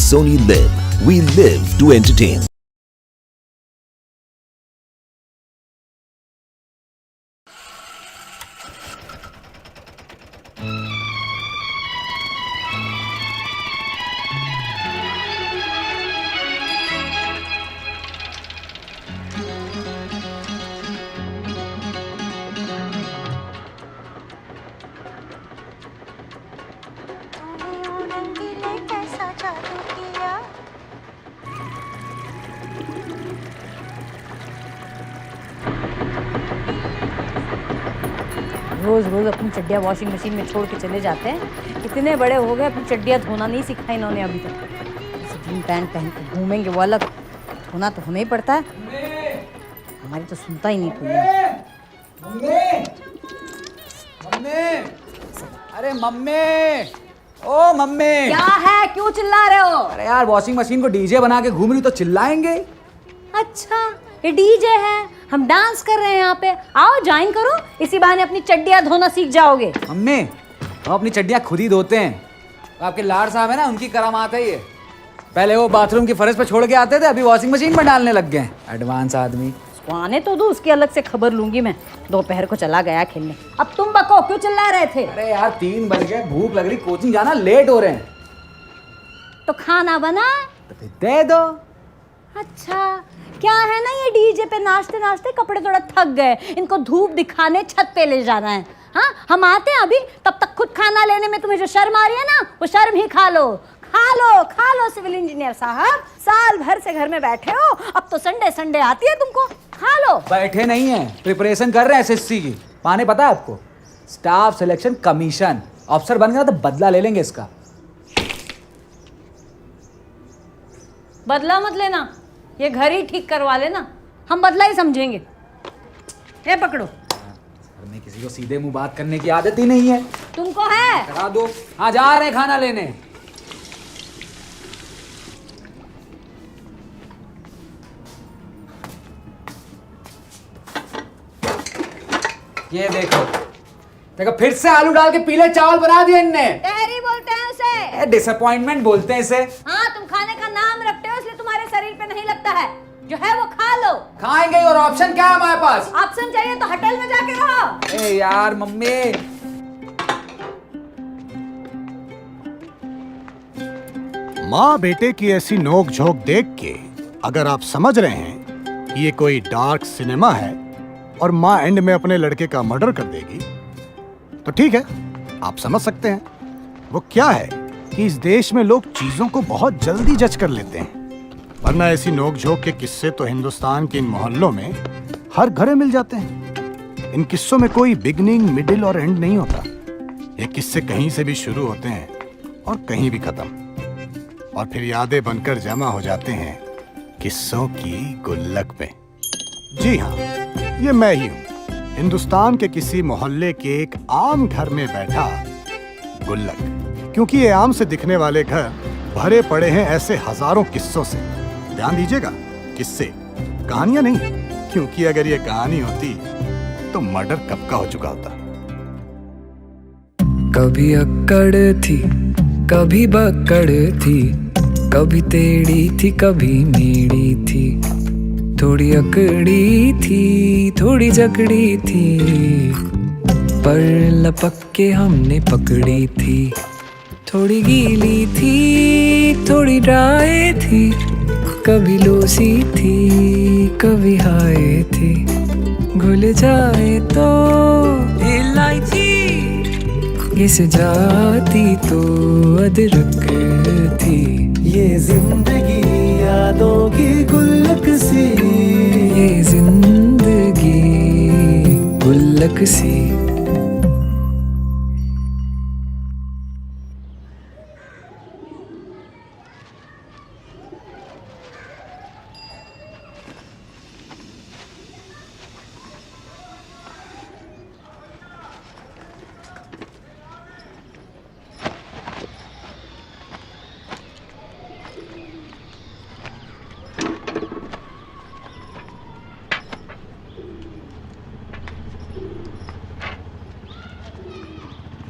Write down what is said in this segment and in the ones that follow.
Sony Live. We live to entertain. रोज रोज अपनी चड्डियाँ washing machine में छोड़ के चले जाते हैं। इतने बड़े हो गए, अपनी चड्डियाँ धोना नहीं सीखा इन्होंने अभी तक। जीन पैंट पहन के घूमेंगे, वो अलग, धोना तो हमें ही पड़ता है। हमारी तो सुनता ही नहीं कोई। अरे मम्मी, ओ मम्मी, क्या है, क्यों चिल्ला रहे हो? अरे यार वॉशिंग मशीन को डीजे बना के घूम रही तो चिल्लाएंगे। अच्छा, ये डीजे है, हम डांस कर रहे हैं यहाँ पे। आओ ज्वाइन करो, इसी बहाने अपनी चड्डियाँ धोना सीख जाओगे। मम्मी, हम अपनी चड्डियाँ खुद ही धोते हैं। आपके लाड साहब है ना, उनकी करामात है ये। पहले वो बाथरूम की फर्श पे छोड़ के आते थे, अभी वॉशिंग मशीन में डालने लग गए। एडवांस आदमी। उसको आने तो दो, उसकी अलग से खबर लूंगी मैं। दोपहर को चला गया खेलने। अब तुम बको, क्यों चिल्ला रहे थे? अरे यार 3 बज गए, भूख लग रही, कोचिंग जाना लेट हो रहे हैं। तो खाना बना तो फिर दे दो। अच्छा, क्या है ना, ये डीजे पे नाचते नाचते कपड़े थोड़ा थक गए, इनको धूप दिखाने छत पे ले जाना है। हाँ, हम आते हैं अभी, तब तक खुद खाना लेने में तुम्हें जो शर्म आ रही है ना, वो शर्म ही खा लो। खा लो, खा लो सिविल इंजीनियर साहब, साल भर से घर में बैठे हो, अब तो संडे संडे आती है तुमको। खा लो। बैठे नहीं है, प्रिपरेशन कर रहे हैं एसएससी की। पाने पता है आपको, स्टाफ सिलेक्शन कमीशन। अफसर बन गया तो बदला ले लेंगे इसका। बदला मत लेना, ये घर ही ठीक करवा लेना, हम बदला ही समझेंगे। ये पकड़ो। हमें किसी को सीधे मुंह बात करने की आदत ही नहीं है। तुमको है? करा दो। हाँ, जा रहे हैं खाना लेने। ये देखो देखो, फिर से आलू डाल के पीले चावल बना दिए इनने। तहरी बोलते हैं उसे। डिसअपॉइंटमेंट बोलते हैं इसे। हाँ, तुम खाने का नाम रखते हो इसलिए तुम्हारे शरीर पे नहीं लगता है। जो है वो खा लो। खाएंगे, और ऑप्शन क्या है हमारे पास? ऑप्शन चाहिए तो होटल में जाके रहो। ए यार मम्मी, माँ बेटे की ऐसी नोक झोंक देख के अगर आप समझ रहे हैं कि ये कोई डार्क सिनेमा है और माँ एंड में अपने लड़के का मर्डर कर देगी, तो ठीक है, आप समझ सकते हैं। वो क्या है कि इस देश में लोग चीजों को बहुत जल्दी जज कर लेते हैं, वरना ऐसी नोक झोंक के किस्से तो हिंदुस्तान के इन मोहल्लों में हर घर में मिल जाते हैं। इन किस्सों में कोई बिगनिंग, मिडिल और एंड नहीं होता। ये किस्से कहीं से भी शुरू होते हैं और कहीं भी खत्म, और फिर यादें बनकर जमा हो जाते हैं किस्सों की गुल्लक में। जी हाँ, ये मैं ही हूँ, हिंदुस्तान के किसी मोहल्ले के एक आम घर में बैठा गुल्लक। क्योंकि ये आम से दिखने वाले घर भरे पड़े हैं ऐसे हजारों किस्सों से। ध्यान दीजिएगा, किस्से, कहानियां नहीं, क्योंकि अगर ये कहानी होती तो मर्डर कब का हो चुका होता। कभी अक्कड़ थी, कभी बक्कड़ थी, कभी टेढ़ी थी, कभी मेढ़ी थी, थोड़ी अकड़ी थी, थोड़ी जकड़ी थी, पर लपक के हमने पकड़ी थी। थोड़ी गीली थी, थोड़ी ड्राई थी, कभी लूसी थी, कभी हाय थी, घुल जाए तो इलायची, घिस जाती तो अदरक थी। ये जिंदगी यादों की गुल्लक सी, ये जिंदगी गुल्लक सी।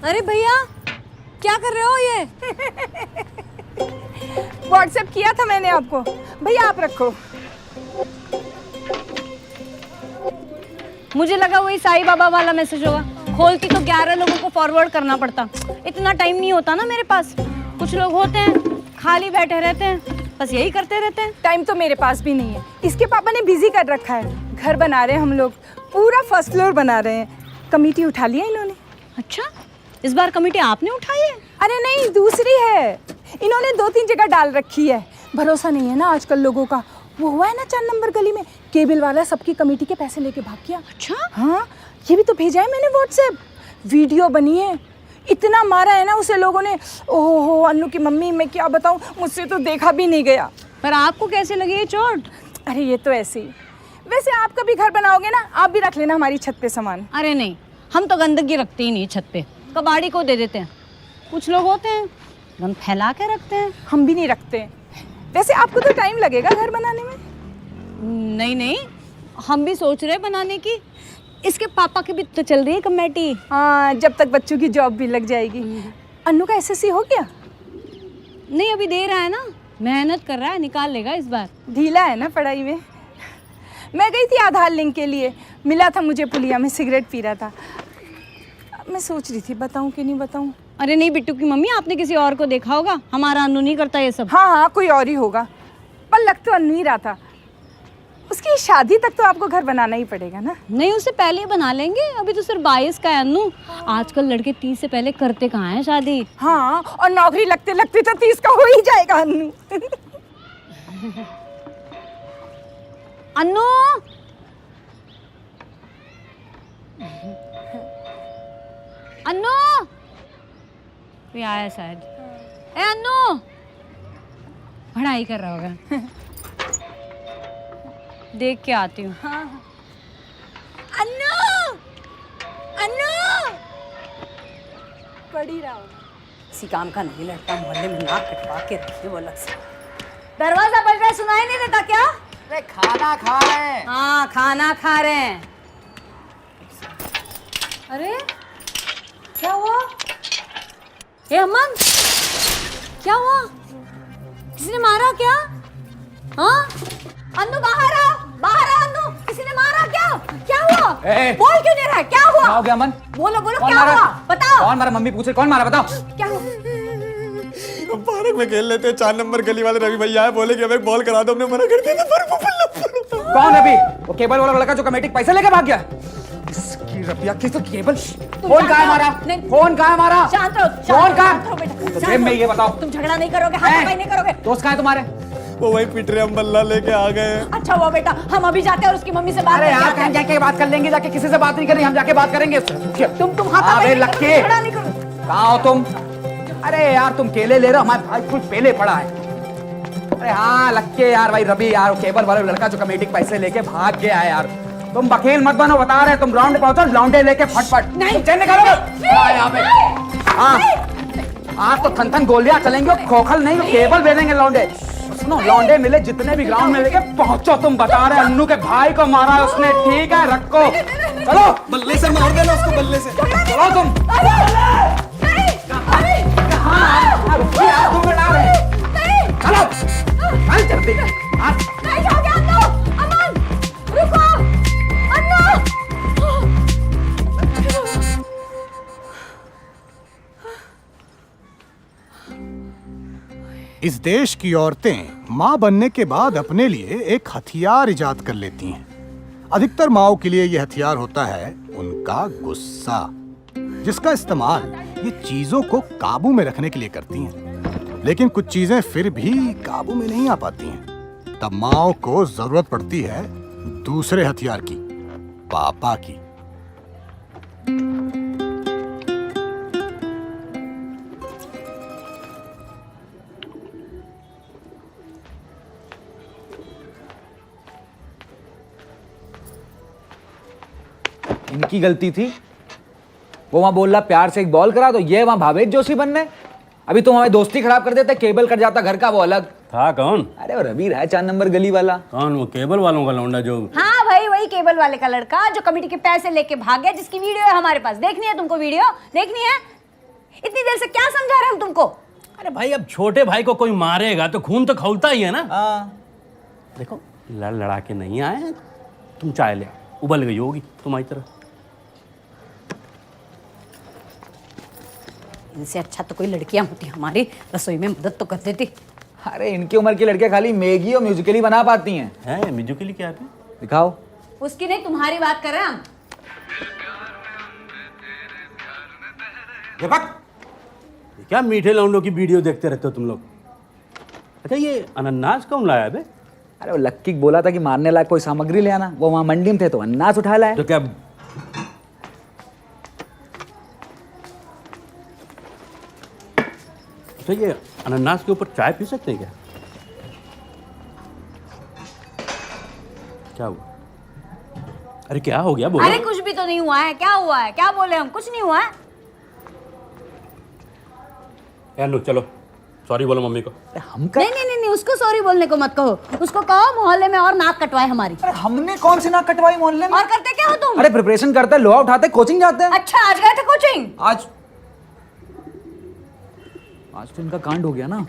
अरे भैया, क्या कर रहे हो ये? व्हाट्सएप किया था मैंने आपको। भैया आप रखो। मुझे लगा वही साईं बाबा वाला मैसेज होगा। खोलती तो 11 लोगों को फॉरवर्ड करना पड़ता। इतना टाइम नहीं होता ना मेरे पास। कुछ लोग होते हैं खाली बैठे रहते हैं, बस यही करते रहते हैं। टाइम तो मेरे पास भी नहीं है। इसके पापा ने बिजी कर रखा है। घर बना रहे हैं हम लोग, पूरा फर्स्ट फ्लोर बना रहे हैं। कमेटी उठा लिया इन्होंने। अच्छा, इस बार कमेटी आपने उठाई है? अरे नहीं, दूसरी है। इन्होंने 2-3 जगह डाल रखी है। भरोसा नहीं है ना आजकल लोगों का। वो हुआ है ना 4 नंबर गली में, केबल वाला सबकी कमेटी के पैसे लेके भाग गया। अच्छा हाँ, ये भी तो भेजा है मैंने व्हाट्सएप। वीडियो बनी है। इतना मारा है ना उसे लोगों ने। ओहो, अन्नू की मम्मी, मैं क्या बताऊँ, मुझसे तो देखा भी नहीं गया। पर आपको कैसे लगी ये चोट? अरे ये तो ऐसे ही। वैसे आप कभी घर बनाओगे ना, आप भी रख लेना हमारी छत पे सामान। अरे नहीं, हम तो गंदगी रखते ही नहीं छत पे, कबाड़ी को दे देते हैं। कुछ लोग होते हैं गंद फैला के रखते हैं। हम भी नहीं रखते। वैसे आपको तो टाइम लगेगा घर बनाने में। नहीं नहीं, हम भी सोच रहे हैं बनाने की। इसके पापा की भी तो चल रही है कमेटी। हाँ, जब तक बच्चों की जॉब भी लग जाएगी। अन्नू का एसएससी हो गया? नहीं, अभी दे रहा है ना, मेहनत कर रहा है, निकाल लेगा इस बार। ढीला है ना पढ़ाई में। मैं गई थी आधार लिंक के लिए, मिला था मुझे पुलिया में, सिगरेट पी रहा था। मैं सोच रही थी बताऊं कि नहीं बताऊं। अरे नहीं बिट्टू की मम्मी, आपने किसी और को देखा होगा। हमारा अन्नू नहीं करता ये सब। हाँ हाँ, कोई और ही होगा, पर लग तो अन्नू ही रहा था। उसकी शादी तक तो आपको घर बनाना ही पड़ेगा ना। नहीं, उससे पहले ही बना लेंगे। अभी तो सिर्फ 22 का है अन्नू। आजकल लड़के 30 से पहले करते कहाँ हैं शादी। हाँ, और नौकरी लगते लगते तो 30 का हो ही जाएगा अन्नू। अन्नू, अन्नू, कोई आया शायद। ए अन्नू, पढ़ाई कर रहा होगा। देख के आती हूँ। हाँ। अन्नू, अन्नू, पढ़ ही रहा हूँ। किसी काम का नहीं लड़का, मोहल्ले में नाक कटवा के रखी वो अलग से। दरवाजा बज रहा है, सुनाई नहीं देता क्या? अरे खाना खा रहे हैं। हाँ, खाना खा रहे हैं। अरे क्या हुआ? ए अमन, क्या हुआ? किसी ने मारा क्या? हाँ, अन्नू बाहर आ, बाहर आ अन्नू। किसी ने मारा क्या? क्या हुआ? बोल क्यों नहीं रहा है? क्या हुआ? हो गया अमन? बोलो बोलो, कौन क्या मारा? हुआ? बताओ। कौन मारा? मम्मी पूछे कौन मारा, बताओ। क्या हुआ? पार्क में खेल लेते हैं। 4 नंबर गली वाले रवि भैया है, बोले कि हमें बॉल करा दो, हमने मना कर दिया था। कौन रवि? वो केबल वाला लड़का जो कमेटी के पैसे लेके भाग गया। इसकी रबिया की तो केबल। फोन कहाँ है हमारा? फोन कहाँ है हमारा? शांत रहो, फोन कहाँ? शांत रहो बेटा, तो शांत जेब में रहो। ये बताओ। तुम झगड़ा नहीं करोगे, हाथापाई नहीं करोगे? दोस्त कहाँ है तुम्हारे? वो वही पिट रहे, हम बल्ला लेके आ गए। अच्छा हुआ बेटा, हम अभी जाते हैं और उसकी मम्मी से बात अरे करके यार, आते कहीं हैं। जाके बात कर लेंगे, जाके किसी से बात नहीं करेंगे, हम जाके बात करेंगे। तुम हाथापाई नहीं लक्के, करोगे, झगड़ा नहीं करोगे। कहाँ हो तुम? अरे यार, तुम केले ले रहे हो, हमारे भाई कुछ पहले पड़ा है। अरे हाँ लक्के यार, भाई रवि यार, वो केबल वाला लड़का जो कमेटी के पैसे लेके भाग गया है यार। तुम वकील मत बनो, बता रहे तुम ग्राउंड पे पहुंचो, लौंडे लेके फटफट। नहीं, चेन निकालो यहाँ पे। हाँ, आज तो थन थन गोलियां चलेंगे, खोखल नहीं, केबल भेजेंगे लौंडे। सुनो, लौंडे मिले जितने भी ग्राउंड में लेके पहुंचो। तुम बता रहे अन्नू के भाई को मारा है उसने, ठीक है, रखो। चलो, बल्ले से मार देना उसको, बल्ले से। चलो तुम। चलो, चल जल्दी। इस देश की औरतें माँ बनने के बाद अपने लिए एक हथियार इजाद कर लेती हैं। अधिकतर माँओं के लिए यह हथियार होता है उनका गुस्सा, जिसका इस्तेमाल ये चीजों को काबू में रखने के लिए करती हैं। लेकिन कुछ चीजें फिर भी काबू में नहीं आ पाती हैं। तब माँओं को जरूरत पड़ती है दूसरे हथियार की, पापा की। इनकी गलती थी। वो वहां बोल रहा प्यार से एक बॉल करा, तो ये वहां भावेश जोशी बनने। अभी तुम हमारी दोस्ती खराब कर देते, केबल कट जाता घर का, वो अलग था। कौन? अरे वो रवि रहा है 4 नंबर गली वाला। कौन? वो केबल वालों का लौंडा जो? हाँ भाई, वही केबल वाले का लड़का जो कमेटी के पैसे लेके भाग गया, जिसकी वीडियो है हमारे पास। देखनी है तुमको? वीडियो देखनी है? इतनी देर से क्या समझा रहे हम तुमको? अरे भाई अब छोटे भाई को कोई मारेगा तो खून तो खौलता ही है ना। देखो लड़ लड़ा के नहीं आए, तुम चाय ले आओ, उबल गई होगी तुम्हारी तरह। इनसे अच्छा तो कोई लड़कियां होती हमारी रसोई में मदद तो कर देती। अरे इनकी उम्र की लड़कियां खाली मैगी और म्यूजिकली बना पाती हैं। है म्यूजिकली क्या है? दिखाओ। उसकी नहीं, तुम्हारी बात कर रहे हैं हम। ये क्या मीठे लौंडों की वीडियो देखते रहते हो तुम लोग? अच्छा ये अनन्नास कौन लाया बे? अरे वो लक्की बोला था कि मारने लायक कोई सामग्री ले आना, वो वहां मंडी में थे तो अनाज उठा लाया। तो क्या तो ये अनन्नास के ऊपर चाय पी सकते हैं क्या? क्या हुआ? अरे क्या हो गया बोलो। अरे कुछ भी तो नहीं हुआ है। क्या हुआ है? क्या बोले हम? कुछ नहीं हुआ है। यार लो चलो सॉरी बोलो मम्मी को। हम कर... नहीं, उसको सॉरी बोलने को मत कहो। उसको कहो मोहल्ले में और नाक कटवाए हमारी। अरे हमने कौन सी नाक कटवाई मोहल्ले में? और करते क्या हो तुम? अरे प्रिपरेशन करते हैं, लोहा उठाते, कोचिंग जाते हैं। अच्छा आज गए थे कोचिंग? आज तो इनका कांड हो गया ना।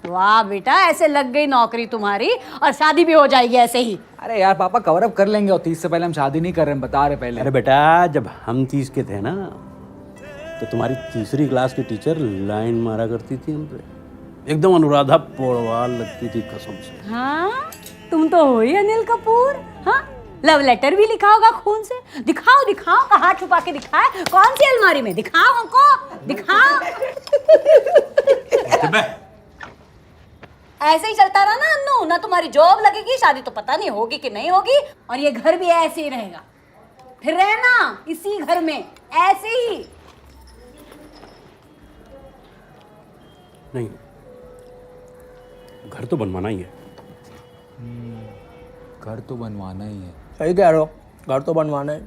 वाह बेटा, ऐसे लग गई नौकरी तुम्हारी और शादी भी हो जाएगी ऐसे ही। अरे यार पापा कवर अप कर लेंगे, और 30 से पहले हम शादी नहीं कर रहे हैं, बता रहे पहले। अरे बेटा जब हम 30 के थे ना तो तुम्हारी तीसरी क्लास की टीचर लाइन मारा करती थी हम पे, एकदम अनुराधा पौड़वाल लगती थी कसम से। हाँ तुम तो हो ही अनिल कपूर। हाँ लव लेटर भी लिखा होगा खून से। दिखाओ दिखाओ, कहाँ छुपा के दिखाए? कौन सी अलमारी में? दिखाओ हमको, दिखाओ। ऐसे ही चलता रहा ना अन्नू, ना तुम्हारी जॉब लगेगी, शादी तो पता नहीं होगी कि नहीं होगी, और ये घर भी ऐसे ही रहेगा। फिर रहना इसी घर में ऐसे ही। नहीं घर तो बनवाना ही है। घर तो बनवाना ही है। सही कह रहे हो, घर तो बनवाना है।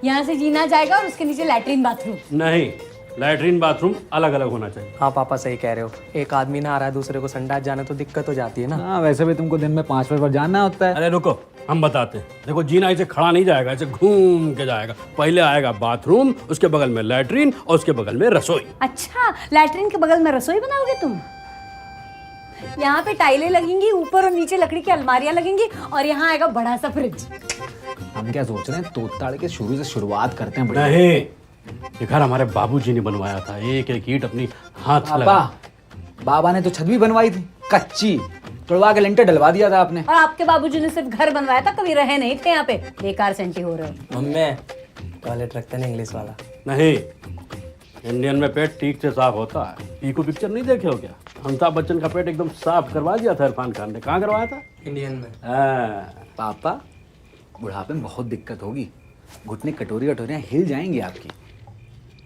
यहाँ से जीना जाएगा और उसके नीचे लैट्रिन बाथरूम। नहीं लैट्रिन बाथरूम अलग अलग होना चाहिए। हाँ पापा सही कह रहे हो, एक आदमी ना आ रहा है दूसरे को संडास जाना तो दिक्कत हो जाती है ना। हाँ वैसे भी तुमको दिन में 5 बार जाना होता है। अरे रुको हम बताते हैं। देखो जीना ऐसे खड़ा नहीं जाएगा, ऐसे घूम के जाएगा। पहले आएगा बाथरूम, उसके बगल में लैट्रिन और उसके बगल में रसोई। अच्छा लैट्रिन के बगल में रसोई बनाओगे तुम? यहाँ पे टाइलें लगेंगी, ऊपर और नीचे लकड़ी की अलमारियां लगेंगी, और यहाँ आएगा बड़ा सा फ्रिज। हम क्या सोच रहे हैं, तोड़ताड़ के शुरू से शुरुआत करते हैं। बढ़िया। नहीं ये घर हमारे बाबूजी ने बनवाया था, एक एक ईंट अपनी हाथ लगा। बाबा ने तो छत भी बनवाई थी कच्ची, तोड़वा के लेंटर डलवा दिया था आपने। और आपके बाबूजी ने सिर्फ घर बनवाया था, कभी रहे नहीं थे यहाँ पे। बेकार सेंटी हो रहे हो। मम्मी टॉयलेट रखते हैं इंग्लिश वाला। नहीं इंडियन में पेट ठीक से साफ होता है। पीकू पिक्चर नहीं देखे हो क्या? अमिताभ बच्चन का पेट एकदम साफ करवा दिया था इरफान खान ने। कहाँ करवाया था? इंडियन में। पापा बुढ़ापे में बहुत दिक्कत होगी, घुटने कटोरी कटोरियाँ हिल जाएंगी आपकी।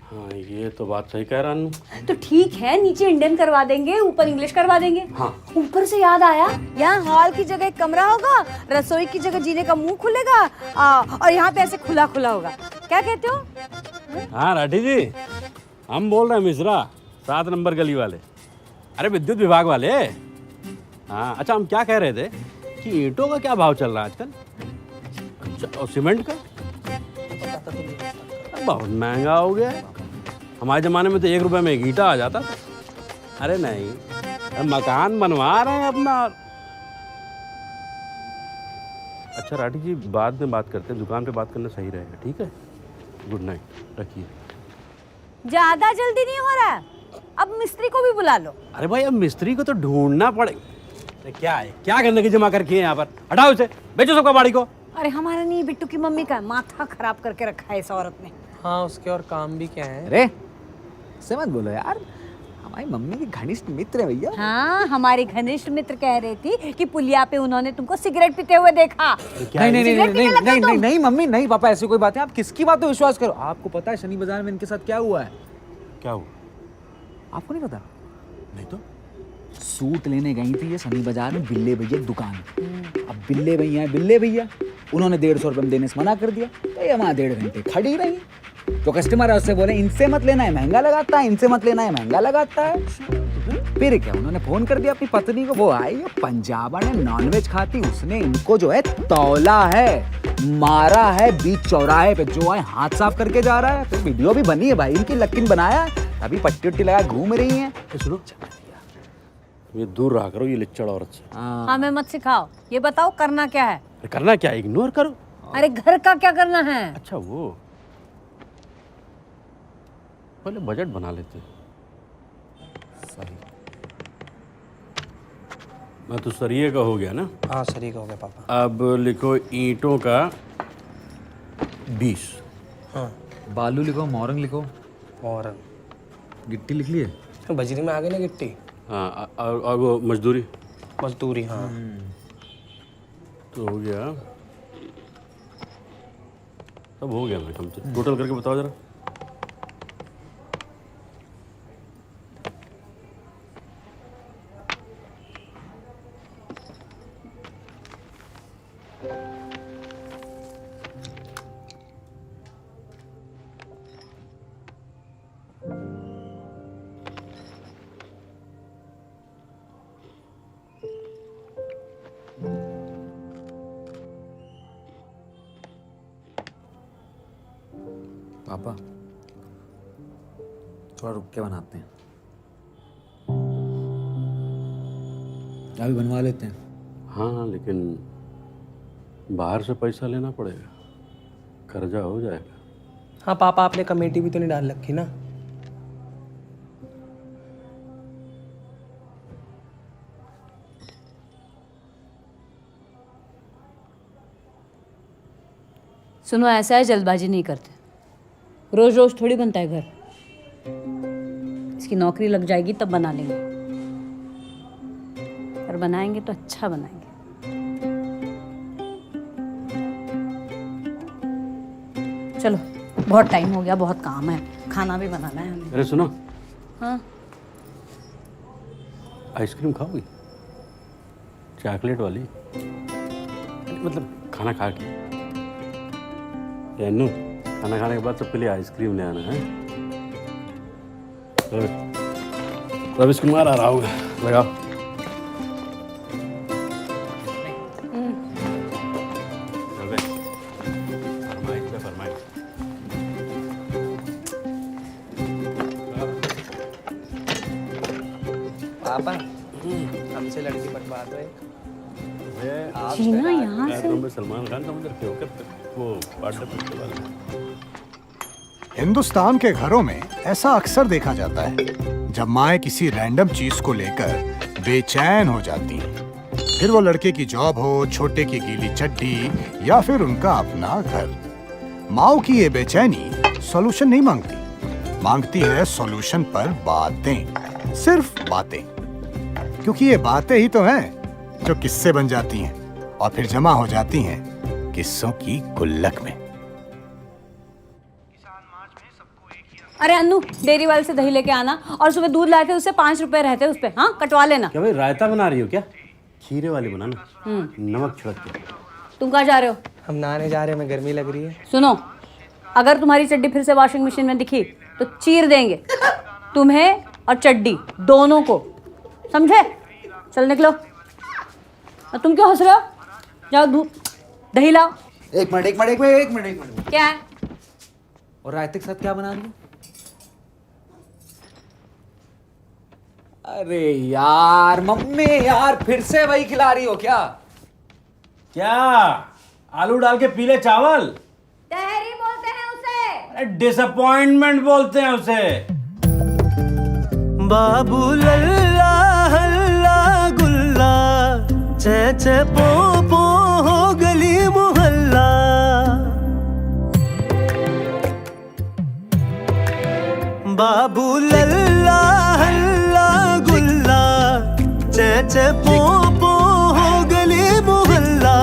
हाँ ये तो बात सही कह रहा हूँ। तो ठीक है, नीचे इंडियन करवा देंगे, ऊपर इंग्लिश करवा देंगे। हाँ। ऊपर से याद आया, यहाँ हॉल की जगह एक कमरा होगा, रसोई की जगह जीने का मुंह खुलेगा, और यहाँ पे ऐसे खुला खुला होगा। क्या कहते हो? हाँ राठी जी हम बोल रहे हैं मिश्रा, 7 नंबर गली वाले। अरे विद्युत विभाग वाले। हाँ अच्छा हम क्या कह रहे थे कि ईंटों का क्या भाव चल रहा है आजकल? अच्छा और सीमेंट का? बहुत महंगा हो गया है। हमारे ज़माने में तो 1 रुपए में एक ईंटा आ जाता था। अरे नहीं हम मकान बनवा रहे हैं अपना। अच्छा राठी जी बाद में बात करते हैं, दुकान पे बात करना सही रहेगा। ठीक है गुड नाइट रखिए। ज्यादा जल्दी नहीं हो रहा है, अब मिस्त्री को भी बुला लो। अरे भाई अब मिस्त्री को तो ढूंढना पड़ेगा। क्या है, क्या करने की जमा करके है यहाँ पर? हटाओ इसे, बेचो सबका बाड़ी को। अरे हमारा नहीं, बिट्टू की मम्मी का। माथा खराब करके रखा है इस औरत ने। हाँ उसके और काम भी क्या है। अरे से मत बोलो यार, हमारी मम्मी की घनिष्ठ मित्र है भैया। हाँ हमारी घनिष्ठ मित्र कह रही थी कि पुलिया पे उन्होंने तुमको सिगरेट पीते हुए देखा। नहीं नहीं नहीं नहीं नहीं नहीं नहीं मम्मी नहीं पापा ऐसी कोई बात है। आप किसकी बात पे विश्वास करो? आपको पता है शनि बाजार में इनके साथ क्या हुआ है? क्या हुआ? आपको नहीं पता? नहीं तो सूट लेने गई थी ये शनि बाजार में बिल्ले भैया की दुकान। अब बिल्ले भैया उन्होंने 150 रुपये में देने से मना कर दिया, तो ये वहाँ 1.5 घंटे खड़ी रही। तो कस्टमर है उससे बोले इनसे मत लेना है महंगा लगाता है, इनसे मत लेना है महंगा लगाता है। फिर क्या उन्होंने फोन कर दिया अपनी पत्नी को, वो आई पंजाबा ने नॉनवेज खाती, उसने इनको जो है तौला है, मारा है बीच चौराहे पे, जो है हाथ साफ करके जा रहा है। तो वीडियो भी बनी है भाई, इनकी लकिन बनाया, अभी पट्टी उट्टी लगा घूम रही है। सुनो, ये दूर रहा करो ये लिच्चड़ औरत से। हमें मत सिखाओ, ये बताओ करना क्या है? करना क्या, इग्नोर करो। अरे घर का क्या करना है? अच्छा वो पहले बजट बना लेते हैं। सही। मैं तो सरिये का हो गया ना। हाँ सही का हो गया पापा। अब लिखो ईंटों का 20। हाँ बालू लिखो, मोरंग लिखो, और गिट्टी लिख लिए, तो बजरी में आ गई ना गिट्टी। हाँ और वो मजदूरी मजदूरी हाँ। तो हो गया, सब हो गया मैडम। टोटल करके बताओ जरा। पापा थोड़ा रुक के बनाते हैं, अभी बनवा लेते हैं। हाँ लेकिन बाहर से पैसा लेना पड़ेगा, कर्जा हो जाएगा। हाँ पापा आपने कमेटी भी तो नहीं डाल रखी ना। सुनो, ऐसा है, जल्दबाजी नहीं करते, रोज रोज थोड़ी बनता है घर। इसकी नौकरी लग जाएगी तब बना लेंगे, और बनाएंगे तो अच्छा बनाएंगे। चलो बहुत टाइम हो गया, बहुत काम है, खाना भी बनाना है हमें। अरे सुनो, हाँ आइसक्रीम खाओगी? चॉकलेट वाली, मतलब खाना खा के। यानू खाना खाने के बाद सबके लिए आइसक्रीम ले आना है। रविश कुमार आ रहा होगा, लगाओ। फरमाइश पे फरमाइश। पापा हमसे लड़की बनवा दो एक। जीना यहाँ से। तुम सलमान खान समझ रखे हो क्या? वो पार्टनर बनने वाला। हिंदुस्तान के घरों में ऐसा अक्सर देखा जाता है, जब माएं किसी रैंडम चीज को लेकर बेचैन हो जाती हैं, फिर वो लड़के की जॉब हो, छोटे की गीली चड्डी, या फिर उनका अपना घर। माओ की ये बेचैनी सॉल्यूशन नहीं मांगती, मांगती है सॉल्यूशन पर बातें, सिर्फ बातें, क्योंकि ये बातें ही तो हैं जो किस्से बन जाती हैं और फिर जमा हो जाती हैं किस्सों की गुल्लक में। अरे अन्नू, डेयरी वाले से दही लेके आना, और सुबह दूध लाए थे उससे 5 रुपए रहते उस पे, हाँ कटवा लेना। क्या भाई रायता बना रही हो क्या? खीरे वाली बनाना, नमक छिड़क के। तुम कहाँ जा रहे हो? हम नहाने जा रहे हैं, हमें गर्मी लग रही है। सुनो, अगर तुम्हारी चड्डी फिर से वॉशिंग मशीन में दिखी तो चीर देंगे, तुम्हें और चड्डी दोनों को, समझे? चल निकलो। और तुम क्यों हंस रहे हो? जाओ दूध दही लाओ। एक मिनट। क्या है? और रायते के साथ क्या बना रही हो? अरे यार मम्मी, यार फिर से वही खिला रही हो क्या? क्या आलू डाल के पीले चावल? तहरी बोलते हैं उसे। अरे डिसअपॉइंटमेंट बोलते हैं उसे। बाबू लल्ला हल्ला गुल्ला, चे चे पो पो हो गली मोहल्ला। बाबू लल्ला हल्ला गुल्ला, चे चे पो पो हो गली मोहल्ला।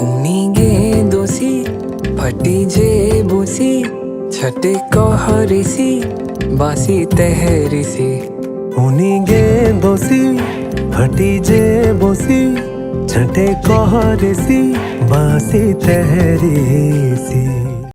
उनीगे दोषी फटी जे बोसी, छटे कहरिसी बासी तहरिसी। उनीगे दोषी फटी जे बोसी, छठे कहरिसी बासी तहरिसी।